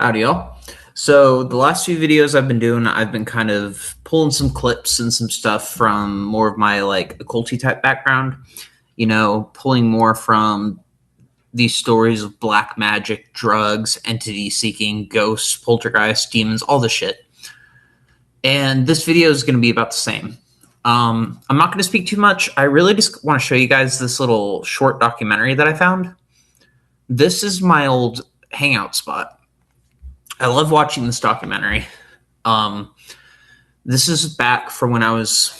Howdy, y'all. So the last few videos I've been doing, I've been kind of pulling some clips and some stuff from more of my occulty type background. Pulling more from these stories of black magic, drugs, entity seeking, ghosts, poltergeists, demons, all the shit. And this video is going to be about the same. I'm not going to speak too much. I really just want to show you guys this little short documentary that I found. This is my old hangout spot. I love watching this documentary. This is back from when I was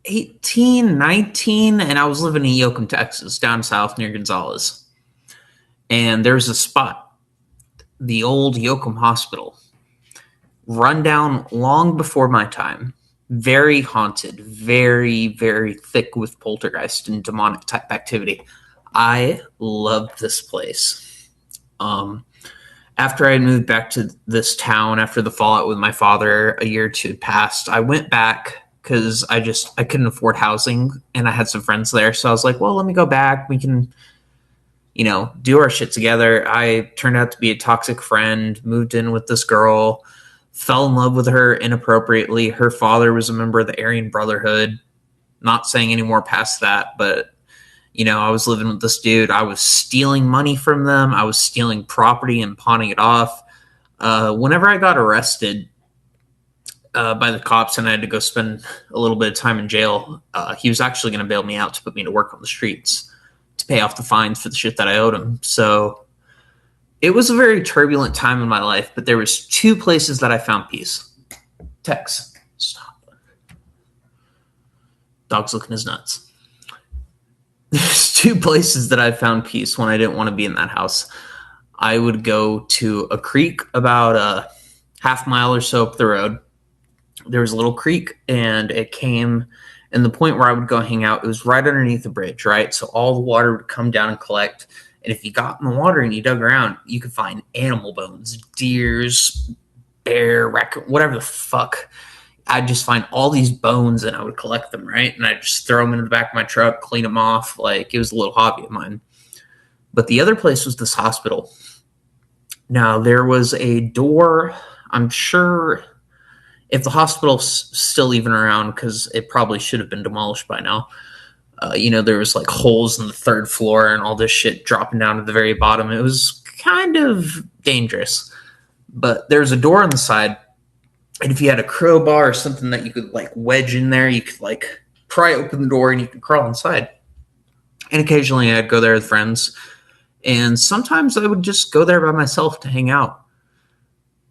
18, 19, and I was living in Yoakum, Texas, down south near Gonzales. And there's a spot, the old Yoakum Hospital, run down long before my time, very haunted, very, very thick with poltergeist and demonic type activity. I loved this place. After I moved back to this town after the fallout with my father a year or two had passed, I went back because I couldn't afford housing and I had some friends there. So I was like, well, let me go back. We can, do our shit together. I turned out to be a toxic friend, moved in with this girl, fell in love with her inappropriately. Her father was a member of the Aryan Brotherhood. Not saying any more past that, but I was living with this dude. I was stealing money from them. I was stealing property and pawning it off. Whenever I got arrested by the cops and I had to go spend a little bit of time in jail, he was actually going to bail me out to put me to work on the streets to pay off the fines for the shit that I owed him. So it was a very turbulent time in my life, but there was two places that I found peace. Tex, stop. Dog's looking his nuts. There's two places that I found peace when I didn't want to be in that house. I would go to a creek about a half mile or so up the road. There was a little creek, and it came, and the point where I would go hang out, it was right underneath the bridge, right? So all the water would come down and collect, and if you got in the water and you dug around, you could find animal bones, deers, bear, raccoon, whatever the fuck. I'd just find all these bones and I would collect them, right? And I'd just throw them into the back of my truck, clean them off. Like, it was a little hobby of mine. But the other place was this hospital. Now, there was a door. I'm sure if the hospital's still even around, because it probably should have been demolished by now. There was like holes in the third floor and all this shit dropping down to the very bottom. It was kind of dangerous. But there's a door on the side. And if you had a crowbar or something that you could wedge in there, you could pry open the door and you could crawl inside. And occasionally I'd go there with friends. And sometimes I would just go there by myself to hang out.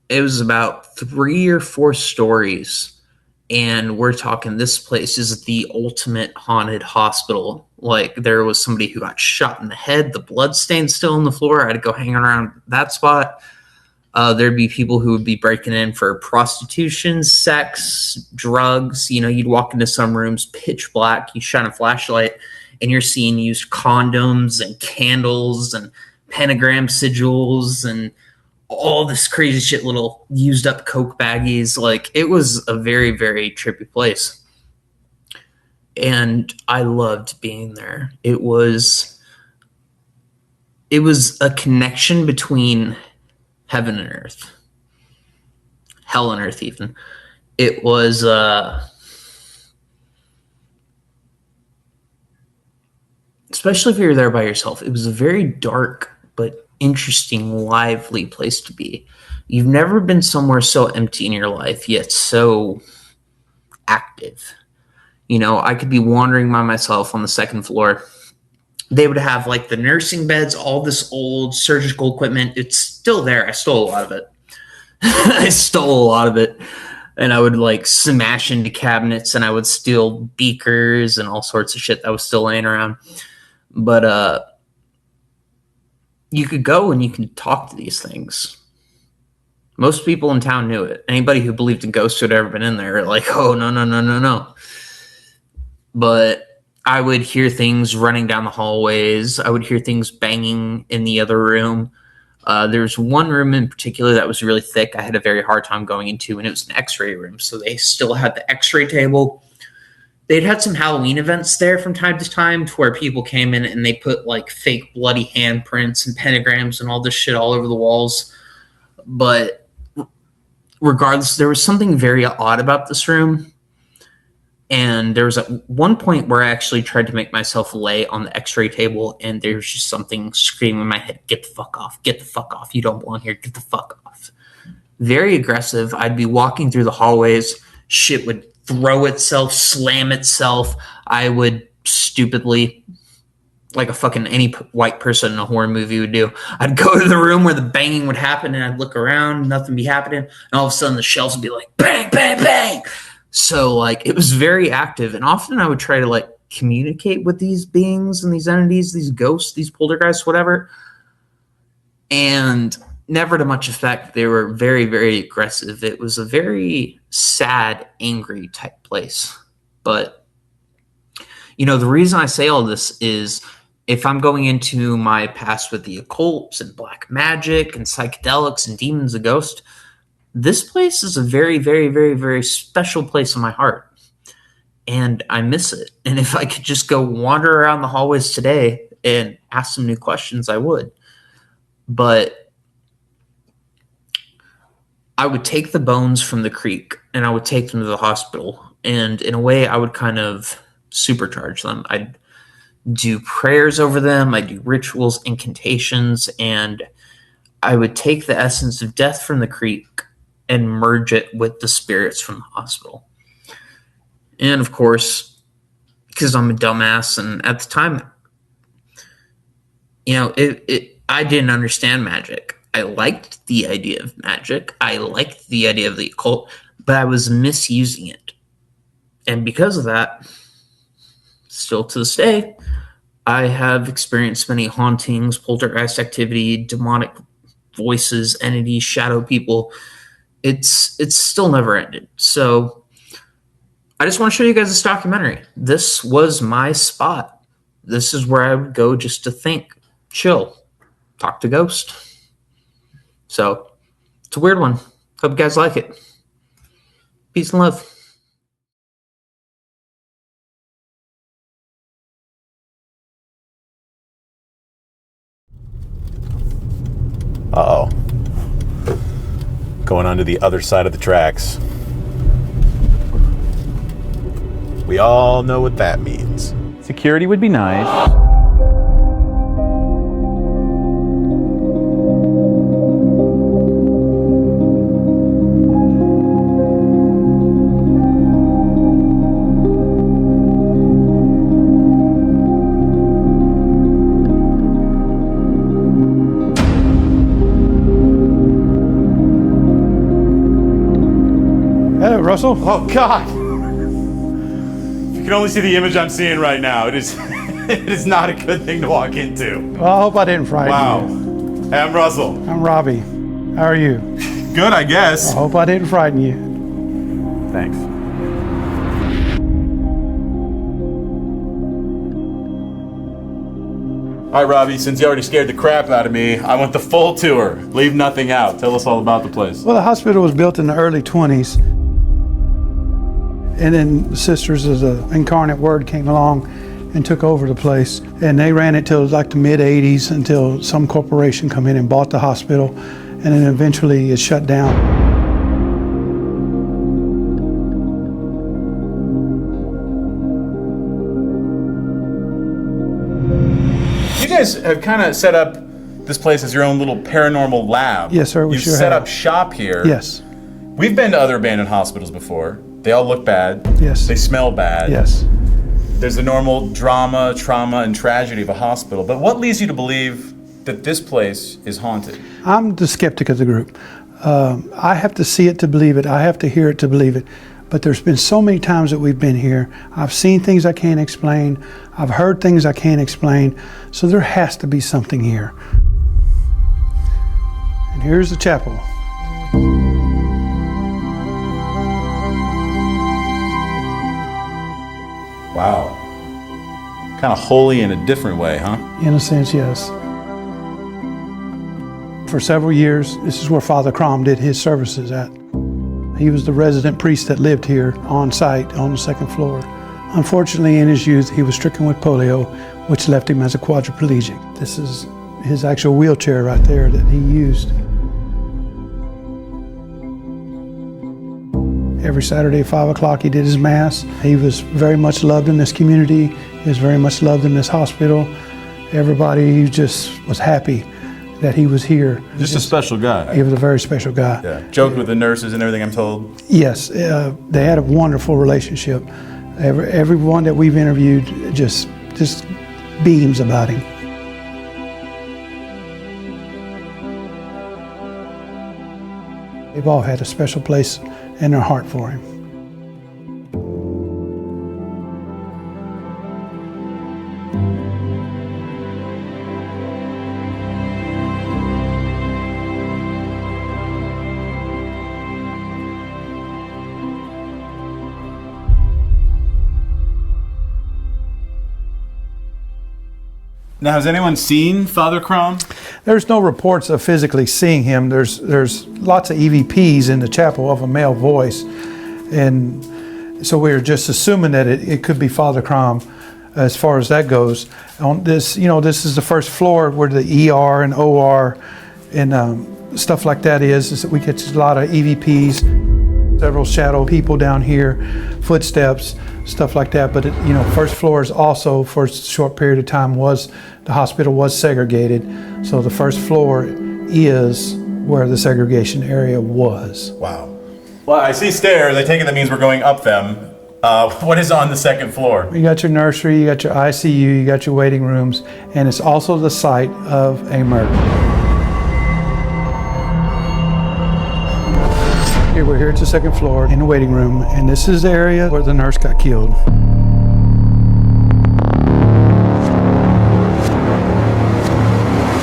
It was about 3 or 4 stories. And we're talking, this place is the ultimate haunted hospital. There was somebody who got shot in the head. The blood stain's still on the floor. I'd go hang around that spot. There'd be people who would be breaking in for prostitution, sex, drugs. You'd walk into some rooms, pitch black, you shine a flashlight, and you're seeing used condoms and candles and pentagram sigils and all this crazy shit, little used up Coke baggies. It was a very, very trippy place. And I loved being there. It was a connection between heaven and earth, hell and earth even. It was especially if you're there by yourself, it was a very dark but interesting, lively place to be. You've never been somewhere so empty in your life, yet so active. I could be wandering by myself on the second floor. They would have the nursing beds, all this old surgical equipment. It's still there. I stole a lot of it. And I would smash into cabinets and I would steal beakers and all sorts of shit that was still laying around. But you could go and you can talk to these things. Most people in town knew it. Anybody who believed in ghosts who had ever been in there, oh, no. But I would hear things running down the hallways. I would hear things banging in the other room. There's one room in particular that was really thick. I had a very hard time going into, and it was an x-ray room. So they still had the x-ray table. they'd had some Halloween events there from time to time to where people came in and they put like fake bloody handprints and pentagrams and all this shit all over the walls. But regardless, there was something very odd about this room. And there was at one point where I actually tried to make myself lay on the x-ray table, and there was just something screaming in my head, get the fuck off, get the fuck off, you don't belong here, get the fuck off. Very aggressive. I'd be walking through the hallways, shit would throw itself, slam itself. I would stupidly, like a fucking any white person in a horror movie would do, I'd go to the room where the banging would happen, and I'd look around, nothing be happening, and all of a sudden the shelves would be like, bang, bang, bang. So, like, it was very active, and often I would try to, like, communicate with these beings and these entities, these ghosts, these poltergeists, whatever, and never to much effect. They were very, very aggressive. It was a very sad, angry type place. But, you know, the reason I say all this is if I'm going into my past with the occults and black magic and psychedelics and demons and ghosts, this place is a very, very, very, very special place in my heart, and I miss it. And if I could just go wander around the hallways today and ask some new questions, I would. But I would take the bones from the creek and I would take them to the hospital, and in a way I would kind of supercharge them. I'd do prayers over them, I'd do rituals, incantations, and I would take the essence of death from the creek and merge it with the spirits from the hospital. And of course, because I'm a dumbass, and at the time, you know, I didn't understand magic. I liked the idea of magic. I liked the idea of the occult, but I was misusing it. And because of that, still to this day, I have experienced many hauntings, poltergeist activity, demonic voices, entities, shadow people. It's still never ended. So I just want to show you guys this documentary. This was my spot. This is where I would go just to think, chill, talk to ghosts. So it's a weird one. Hope you guys like it. Peace and love. Uh-oh. Going on to the other side of the tracks. We all know what that means. Security would be nice. Hello, Russell. Oh, God! You can only see the image I'm seeing right now. It is it is not a good thing to walk into. Well, I hope I didn't frighten Wow. you. Hey, I'm Russell. I'm Robbie. How are you? Good, I guess. I hope I didn't frighten you. Thanks. All right, Robbie, since you already scared the crap out of me, I want the full tour. Leave nothing out. Tell us all about the place. Well, the hospital was built in the early 20s. And then the Sisters of the Incarnate Word came along and took over the place. And they ran it till like the mid 80s until some corporation come in and bought the hospital. And then eventually it shut down. You guys have kind of set up this place as your own little paranormal lab. Yes, sir, we You've sure set have. up shop here. Yes, We've been to other abandoned hospitals before. They all look bad. Yes. They smell bad. yes. There's the normal drama, trauma, and tragedy of a hospital. But what leads you to believe that this place is haunted? I'm the skeptic of the group. I have to see it to believe it. I have to hear it to believe it. But there's been so many times that we've been here. I've seen things I can't explain. I've heard things I can't explain. So there has to be something here. And here's the chapel. Wow. Kind of holy in a different way, huh? In a sense, yes. For several years, this is where Father Crom did his services at. He was the resident priest that lived here on site on the second floor. Unfortunately, in his youth, he was stricken with polio, which left him as a quadriplegic. This is his actual wheelchair right there that he used. Every Saturday at 5 o'clock he did his Mass. He was very much loved in this community. He was very much loved in this hospital. Everybody just was happy that he was here. Just a special guy. He was a very special guy. Yeah. Joked with the nurses and everything, I'm told. Yes, they had a wonderful relationship. Everyone that we've interviewed just beams about him. They've all had a special place in their heart for him. Now, has anyone seen Father Crom? There's no reports of physically seeing him. There's lots of EVPs in the chapel of a male voice, and so we're just assuming that it could be Father Crom as far as that goes. On this, this is the first floor where the ER and OR and stuff like that is that we get a lot of EVPs, several shadow people down here, footsteps, stuff like that. But first floor is also, for a short period of time, the hospital was segregated. So the first floor is where the segregation area was. Wow. Well, I see stairs. I take it that means we're going up them. What is on the second floor? You got your nursery, you got your ICU, you got your waiting rooms, and it's also the site of a murder. Here, we're here at the second floor in the waiting room, and this is the area where the nurse got killed.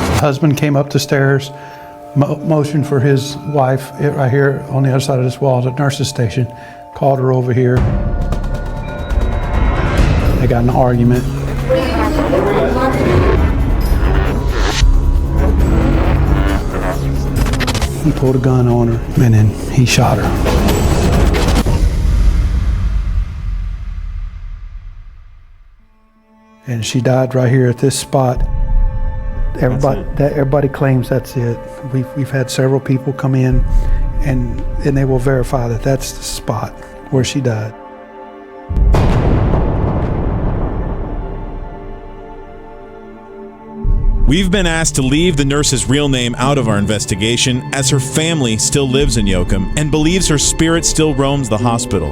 The husband came up the stairs, motioned for his wife right here on the other side of this wall, the nurse's station, called her over here. They got in an argument. He pulled a gun on her, and then he shot her. And she died right here at this spot. Everybody claims that's it. We've had several people come in, and they will verify that that's the spot where she died. We've been asked to leave the nurse's real name out of our investigation, as her family still lives in Yoakum and believes her spirit still roams the hospital.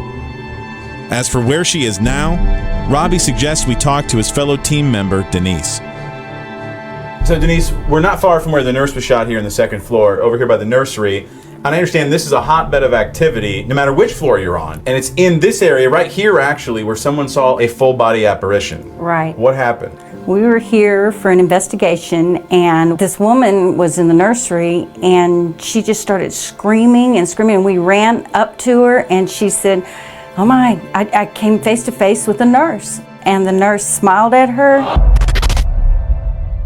As for where she is now, Robbie suggests we talk to his fellow team member, Denise. So, Denise, we're not far from where the nurse was shot here in the second floor, over here by the nursery. And I understand this is a hotbed of activity, no matter which floor you're on. And it's in this area, right here actually, where someone saw a full-body apparition. Right. What happened? We were here for an investigation, and this woman was in the nursery, and she just started screaming and screaming, and we ran up to her, and she said, "Oh my, I came face to face with the nurse." And the nurse smiled at her,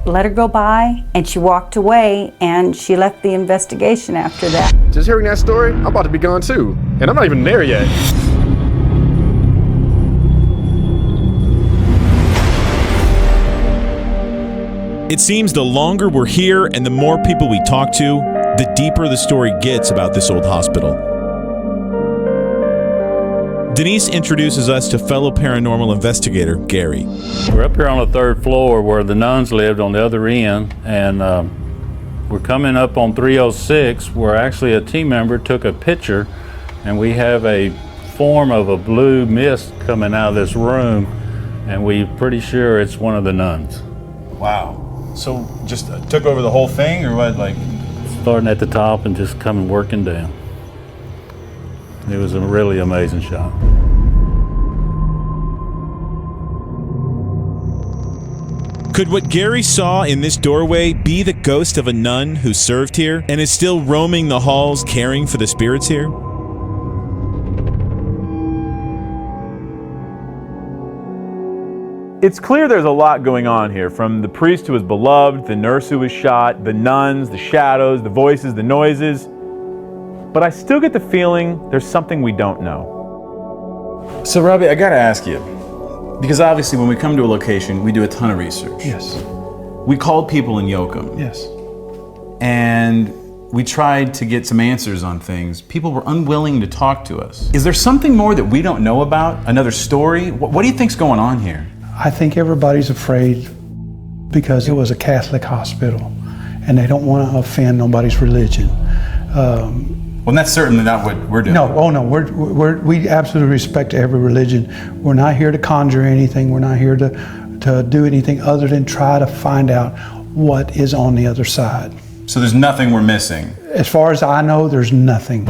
let her go by, and she walked away, and she left the investigation after that. Just hearing that story, I'm about to be gone too, and I'm not even there yet. It seems the longer we're here and the more people we talk to, the deeper the story gets about this old hospital. Denise introduces us to fellow paranormal investigator, Gary. We're up here on the third floor where the nuns lived on the other end, and we're coming up on 306 where actually a team member took a picture, and we have a form of a blue mist coming out of this room, and we're pretty sure it's one of the nuns. Wow. So just took over the whole thing, or what? Like starting at the top and just coming working down. It was a really amazing shot. Could what Gary saw in this doorway be the ghost of a nun who served here and is still roaming the halls caring for the spirits here? It's clear there's a lot going on here, from the priest who was beloved, the nurse who was shot, the nuns, the shadows, the voices, the noises. But I still get the feeling there's something we don't know. So, Robbie, I gotta ask you, Because obviously when we come to a location, we do a ton of research. Yes. We called people in Yoakum. Yes. And we tried to get some answers on things. People were unwilling to talk to us. Is there something more that we don't know about? Another story? What do you think's going on here? I think everybody's afraid because it was a Catholic hospital and they don't want to offend nobody's religion. Well, that's certainly not what we're doing. No, oh no, we absolutely respect every religion. We're not here to conjure anything. We're not here to do anything other than try to find out what is on the other side. So there's nothing we're missing? As far as I know, there's nothing.